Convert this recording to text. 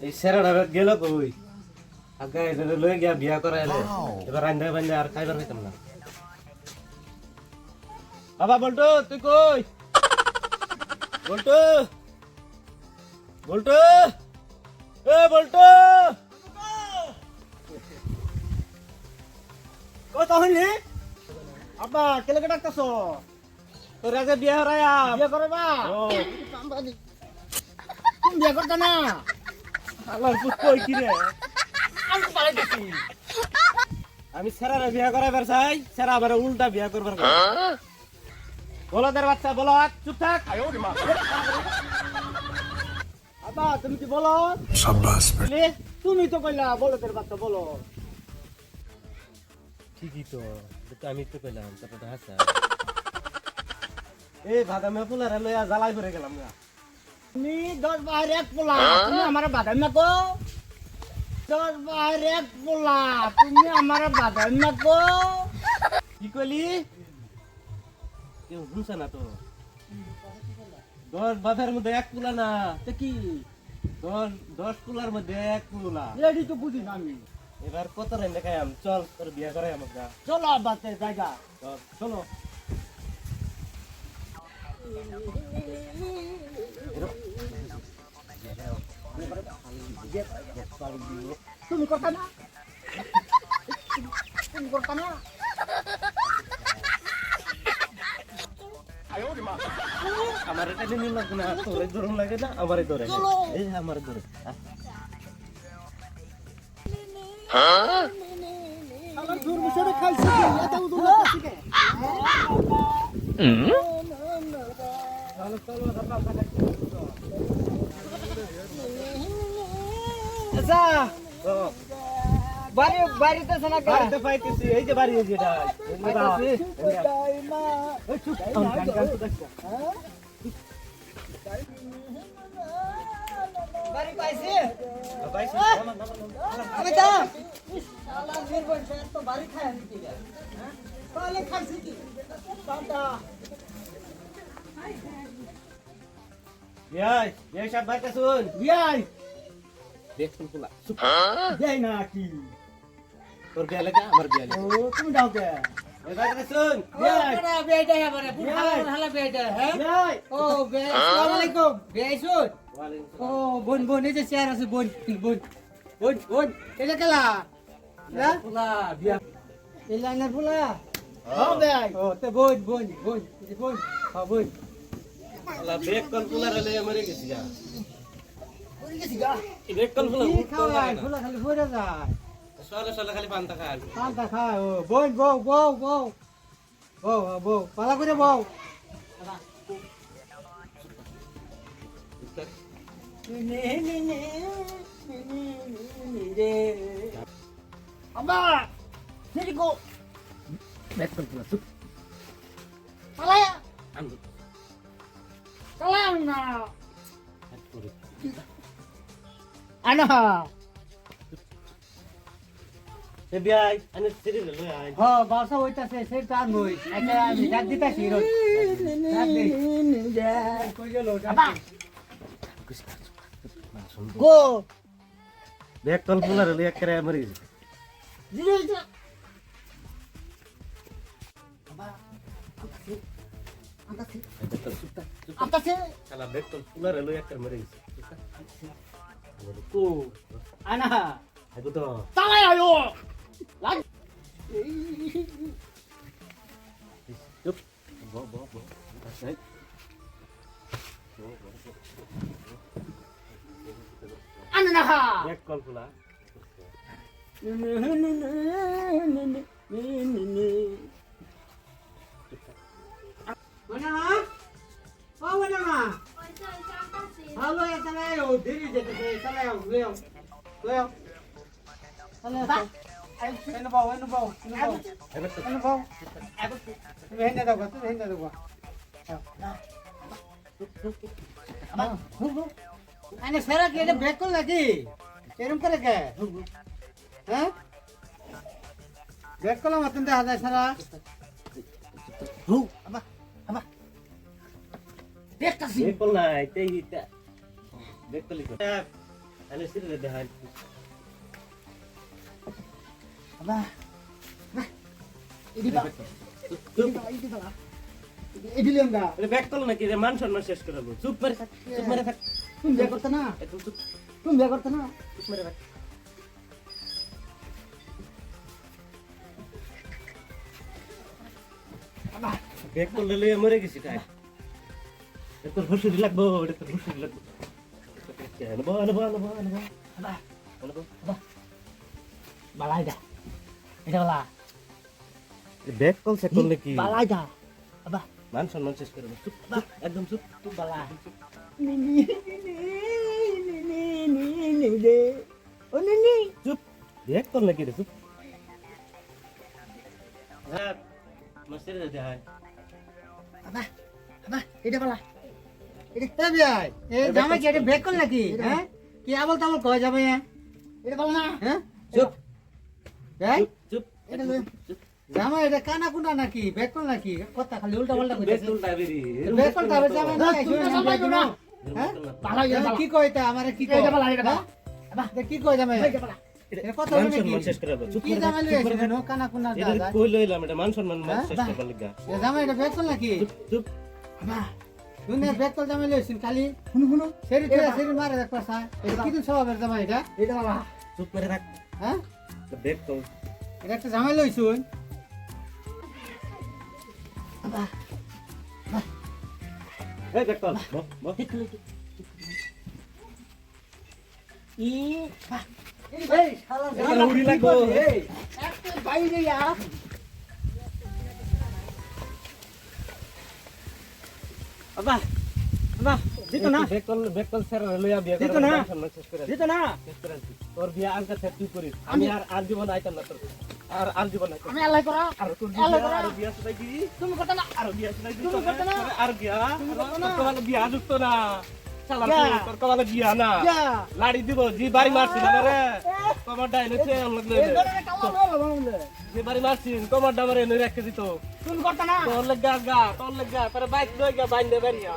এই সেরাটা গেল কই আগে এদের লয়ে গিয়া বিয়া করাইলে এবার রান্দা বান্দা আর খাইবার হইতাম না বাবা বলতো তুই কই বলতো বলতো এ বলতো কত হইলি আব্বা কেলে ডাকতাছো তোর আগে বিয়া হরায়া বিয়ে করবা ও তুমি বিয়ে করতে না আল্লাহর পুত কই কি রে আমি পালাই দিছি আমি সেরারে বিয়া করাইবার চাই সেরা আবার উল্টা বিয়া করবার কয় বলদের বাচ্চা বলো চুপ থাক আব্বা তুমি কি বলো शाबाश বলি তুমি তো কইলা বলো তোর বাচ্চা বলো ঠিকই তো এটা আমি তো কইলাম তারপরে হাসা এ ভাগামে ফুলারে লইয়া জ্বালাই করে গেলাম না তুমি 10 বাইর এক পোলা তুমি আমার বাদাম না কো 10 বাইর এক পোলা তুমি আমার বাদাম না কো কি কইলি কেউ শুনছে না তো 10 বাপের মধ্যে এক পুলা না তো কি 10 পুলার মধ্যে এক পুলা এডি তো বুঝি না আমি এবার কত রে দেখাইম চল তোর বিয়া করাই আমাক যা চলো আব্বাতে জায়গা চল, চলো তুমি করতা না তুমি করতা না আমার এটা নিন লাগবে না তোরে ধরুন লাগে না আমারে ধরে এই আমারে ধরে আমার দূর মুশরে খাইছি এত দূর খাইছি কে আচ্ছা ও বাড়িতে শোনা কা বাড়িতে পাইতেছি এই যে বাড়ি যেটা বাড়ি পাইছি পাইছি আমি যা শালা বীর বংশ তো বাড়ি খায় দিতে হ্যাঁ তাহলে খাইছি কি বাবা ইয়াই এই সব বাইতে শুন বিয়াই দেখুন পুলা দেই না কি তোর বিয়া লাগে আমার বিয়া ও লাগে তুমি যাও কে এই বাইতে শুন বিয়াই বেটা আমারে হালা বেটা হ্যাঁ ইয়াই ও বে আসসালামু আলাইকুম বেসুদ ওয়ালাইকুম ও বোন বোন এই যে চেয়ার আছে বোন বোন বোন বোন এটা কেলা না পুলা বিয়া এই লাইনের ফুলা হ্যাঁ ভাই ও তে বোন বোন বোন এই যে বোন হ্যাঁ বোন আলা বেক কল পুলা রে মরে গেছি যা ওই গেছি গা এই বেক কল পুলা কি উঠতো খাওয়াই না ফুলা খালি পড়ে যায় সলে সলে খালি পান্তা খায় পান্তা খায় ও বোন বউ বউ বউ বউ বউ পালা করে বউ আব্বা সেটি গো বেক কল পুলা চুপ পালায়া আমি পালায়া না হাত করে আনা এ বিয়াই আনে সিরি লই আই হ বাসা হইতাছে সে তার নই এটা আমি ডাক দিতাছি রোজ ডাক দে কই গেল গো বেক কল পুলা রে এক করে মরে গেছি দিলে আতাছে শালা বেক কল পুলা রে এক করে মরে গেছি কো আনা আইগো তো তালাই আয়ো লাগ চুপ বো বো বো আচ্ছা আনা না বেক কল পুলা Mana? Oh, mana? Halo ya salayo, diri jete ke salayo, leo. Leo. Salayo. Ano ba? Ano ba? Ano ba? Ano ba? Vende daw, tu vende daw. Ano sara ke ele break kol lagi. Kerum kare ke? Ha? Break kol matun de hada sara. Aba. Aba. দেখতাছি bake call নাই তেই এটা bake কলি তো তাহলে সিরে দেখাই আবা এডি বা এডি বা এডি লেঙ্গা ব্যাক করল নাকি রে মান সম্মান শেষ করে দেবো চুপ মেরে থাক তুমি বিয়ে করতে না একদম চুপ তুমি বিয়ে করতে না চুপ মেরে থাক আবা ব্যাক করলে লইয়া মরে গেছি তাই এত হুশুরি লাগবো এটা তো হুশুরি লাগবো আনবো আবা আবা বালাইদা এটা বালা ব্যাক কল চেক করলে কি বালাইদা আবা মান সম্মান শেষ করে দেবো চুপ একদম চুপ তুই বালা নি নি নি দে ও নি নি চুপ ব্যাক করলে কি রে চুপ হ্যাঁ মস্তিরে দেখাই আবা আবা এটা বালা এটা ভাই এই জামাই কি এটা ব্রেক করল নাকি হ্যাঁ কি আবল তাবল কয় যাবে এটা বল না হ্যাঁ চুপ এই চুপ এটা জামাই এটা কানা কুনা নাকি ব্রেক করল নাকি কথা খালি উল্টা পাল্টা ব্যাক কইতাছে করলে বেরি ব্রেক করতে হবে জামাই না জামাই তো না হ্যাঁ পালাই কি কয় এটা আমারে কি কয় এটা বলা এটা আবা কি কয় জামাই এটা কথা মান বলে সম্মান কি শেষ করে দেবো চুপ কি জামাই লই আছে নো কানা কুনা এটা দাদা কই লইলাম এটা মান সম্মান শেষ করে লাগা এ জামাই এটা ব্রেক করল নাকি চুপ আবা দুনিয়া ব্রেক করল জামাই লইছিন খালি শুনো সেরি সেরি মারে দেখবা সা এটা কি দিন স্বভাবের জামাই এটা বাবা চুপ মেরে থাক হ্যাঁ ব্যাক কল এটা একটা জামাই লইছুন এই ব্যাক কল বহ ই এই শালা এটা উড়ি লাগবো এই একটা বাইরে ইয়া আবা আবা দিত না ব্যাক কল স্যার লইয়া বিয়া দিত করে না। মান সম্মান শেষ করে দিত না শেষ করে তোর বিয়া আজকে থেকে তুই করিস আমি আর জীবন আইতাম না তোর আর জীবন আইতাম আমি আল্লাহ করা আর তোর আল্লাহ বিয়া করা আর বিয়া শুনাই দি তুমি করতে না আর বিয়া শুনাই দি তুমি করতে না। আর বিয়া তুমি করতে না। তোর বিয়া যুক্ত না শালা যা। তোর কবালে বিয়া না যা লাড়ি দিব জি বাড়ি মারছিস না রে কমার ডাইনেছে অল্লাহ এই ধরে কালো হলো বাবুলে যে বাড়ি মারছিস কমার ডামারে নই রাখতে দিত তুমি করতে না তোর লাগা তোর লাগা পরে বাইক লই গা বাইন্দে বাড়িয়া